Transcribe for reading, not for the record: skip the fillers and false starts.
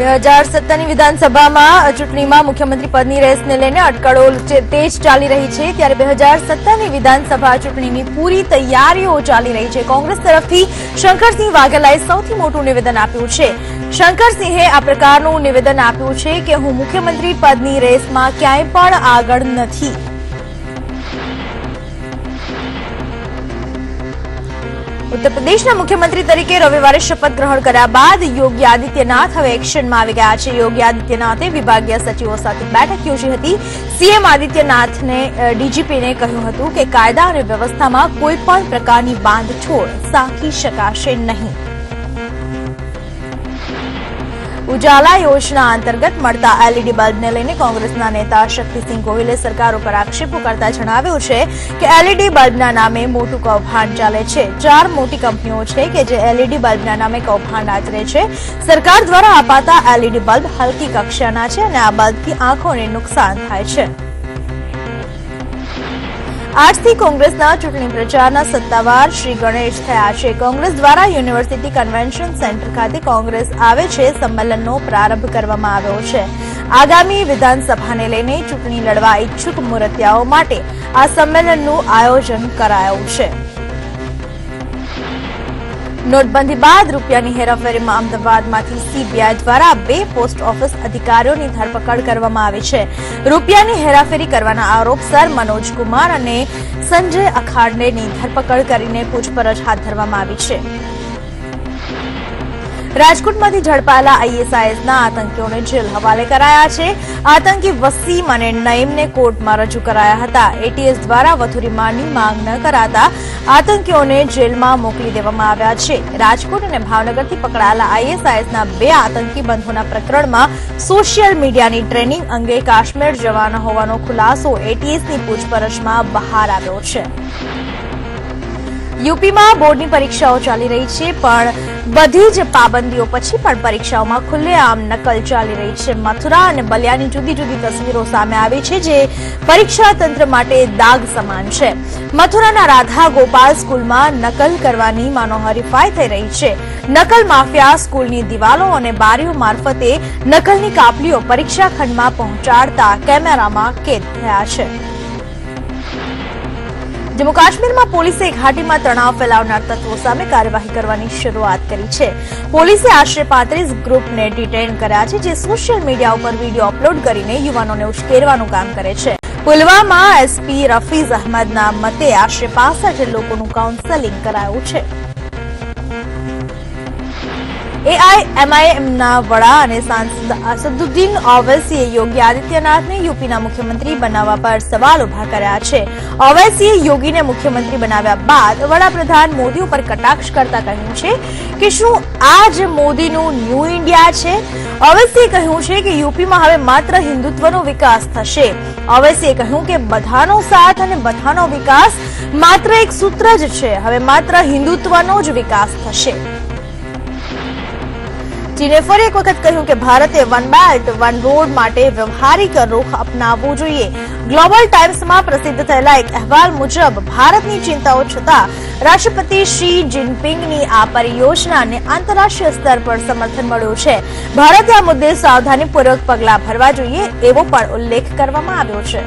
2017ની વિધાનસભામાં ચૂંટણીમાં મુખ્યમંત્રી પદની રેસને લઈને અટકળો તેજ ચાલી રહી છે ત્યારે 2017ની વિધાનસભા ચૂંટણીની પૂરી તૈયારીઓ ચાલી રહી છે। કોંગ્રેસ તરફથી શંકરસિંહ વાઘેલાએ સૌથી મોટું નિવેદન આપ્યું છે। શંકરસિંહે આ પ્રકારનું નિવેદન આપ્યું છે કે હું મુખ્યમંત્રી પદની રેસમાં ક્યાંય પણ આગળ નથી। उत्तर प्रदेशના મુખ્યમંત્રી તરીકે રવિવારે શપથ ગ્રહણ કર્યા બાદ યોગી આદિત્યનાથ હવે એક્શનમાં આવી ગયા છે। યોગી આદિત્યનાથે વિભાગીય સચિવો સાથે બેઠક યોજી હતી। સીએમ આદિત્યનાથને ડીજીપીને કહ્યું હતું કે કાયદા અને વ્યવસ્થામાં કોઈ પણ પ્રકારની બાંધછોડ સાંખી શકાશે નહીં। ઉજાલા યોજના અંતર્ગત મળતા એલઈડી બલ્બને લઈને કોંગ્રેસના નેતા શક્તિસિંહ ગોહિલે સરકાર ઉપર આક્ષેપો કરતા જણાવ્યું છે કે એલઈડી બલ્બના નામે મોટું કૌભાંડ ચાલે છે। 4 મોટી કંપનીઓ છે કે જે એલઈડી બલ્બના નામે કૌભાંડ આચરે છે। સરકાર દ્વારા અપાતા એલઈડી બલ્બ હલકી કક્ષાના છે અને આ બલ્બથી આંખોને નુકસાન થાય છે। આજથી કોંગ્રેસના ચૂંટણી પ્રચારના સત્તાવાર શ્રી ગણેશ થયા છે। કોંગ્રેસ દ્વારા યુનિવર્સિટી કન્વેન્શન સેન્ટર ખાતે કોંગ્રેસ આવે છે સંમેલનનો પ્રારંભ કરવામાં આવ્યો છે। આગામી વિધાનસભાને લઈને ચૂંટણી લડવા ઇચ્છુક મુરતિયાઓ માટે આ સંમેલનનું આયોજન કરાયું છે। નોટબંધી બાદ રૂપિયાની હેરાફેરીમાં અમદાવાદમાંથી સીબીઆઈ દ્વારા 2 પોસ્ટ ઓફિસ અધિકારીઓની ધરપકડ કરવામાં આવી છે। રૂપિયાની હેરાફેરી કરવાના આરોપસર મનોજ કુમાર અને સંજય અખાડેની ધરપકડ કરીને પૂછપરછ હાથ ધરવામાં આવી છે। રાજકોટમાંથી ઝડપાયેલા આઈએસઆઈએસના આતંકીઓને જેલ હવાલે કરાયા છે। આતંકી વસીમ અને નઈમને કોર્ટમાં રજૂ કરાયા હતા। એટીએસ દ્વારા વધુ રિમાન્ડની માંગ ન કરાતા આતંકીઓને જેલમાં મોકલી દેવામાં આવ્યા છે। રાજકોટ અને ભાવનગરથી પકડાયેલા આઈએસઆઈએસના 2 આતંકી બંધોના પ્રકરણમાં સોશિયલ મીડિયાની ટ્રેનિંગ અંગે કાશ્મીર જવાના હોવાનો ખુલાસો એટીએસની પૂછપરછમાં બહાર આવ્યો છે। યુપીમાં બોર્ડની પરીક્ષાઓ ચાલી રહી છે પણ બધી જ પાબંદીઓ પછી પણ પરીક્ષાઓમાં ખુલ્લેઆમ નકલ ચાલી રહી છે। મથુરા અને બલિયાની જુદી જુદી તસવીરો સામે આવી છે જે પરીક્ષા તંત્ર માટે દાગ સમાન છે। મથુરાના રાધા ગોપાલ સ્કૂલમાં નકલ કરવાની માનો હરીફાઈ થઈ રહી છે। નકલ માફિયા સ્કૂલની દિવાલો અને બારીઓ મારફતે નકલની કાપલીઓ પરીક્ષા ખંડમાં પહોંચાડતા કેમેરામાં કેદ થયા છે। જમ્મુ કાશ્મીરમાં પોલીસે ઘાટીમાં તણાવ ફેલાવનાર તત્વો સામે કાર્યવાહી કરવાની શરૂઆત કરી છે। પોલીસે આશરે 35 ગ્રુપને ડિટેન કર્યા છે જે સોશિયલ મીડિયા ઉપર વિડીયો અપલોડ કરીને યુવાનોને ઉશ્કેરવાનું કામ કરે છે। પુલવામા એસપી રફીઝ અહેમદના મતે આશરે 65 લોકોનું કાઉન્સેલિંગ કરાયું છે। એઆઈએમઆઈએમના વડા અને સાંસદ અસદુદ્દીન ઓવૈસીએ યોગી આદિત્યનાથને યુપીના મુખ્યમંત્રી બનાવવા પર સવાલ ઉભા કર્યા છે। ઓવૈસીએ યોગીને મુખ્યમંત્રી બનાવ્યા બાદ વડાપ્રધાન મોદી ઉપર કટાક્ષ કરતા કહ્યું છે કે શું આ જ મોદીનું ન્યૂ ઇન્ડિયા છે। ઓવૈસીએ કહ્યું છે કે યુપીમાં હવે માત્ર હિન્દુત્વનો વિકાસ થશે। ઓવૈસીએ કહ્યું કે બધાનો સાથ અને બધાનો વિકાસ માત્ર એક સૂત્ર જ છે। હવે માત્ર હિન્દુત્વનો જ વિકાસ થશે। ચીને ફરી એક વખત કહ્યું કે ભારતે વન બેલ્ટ વન રોડ માટે વ્યવહારિક રૂખ અપનાવવું જોઈએ। ગ્લોબલ ટાઇમ્સમાં પ્રસિદ્ધ થયેલા એક અહેવાલ મુજબ ભારતની ચિંતાઓ છતાં રાષ્ટ્રપતિ શી જિનપિંગની આ પરિયોજનાને આંતરરાષ્ટ્રીય સ્તર પર સમર્થન મળ્યું છે। ભારતે આ મુદ્દે સાવધાનીપૂર્વક પગલાં ભરવા જોઈએ એવો પણ ઉલ્લેખ કરવામાં આવ્યો છે।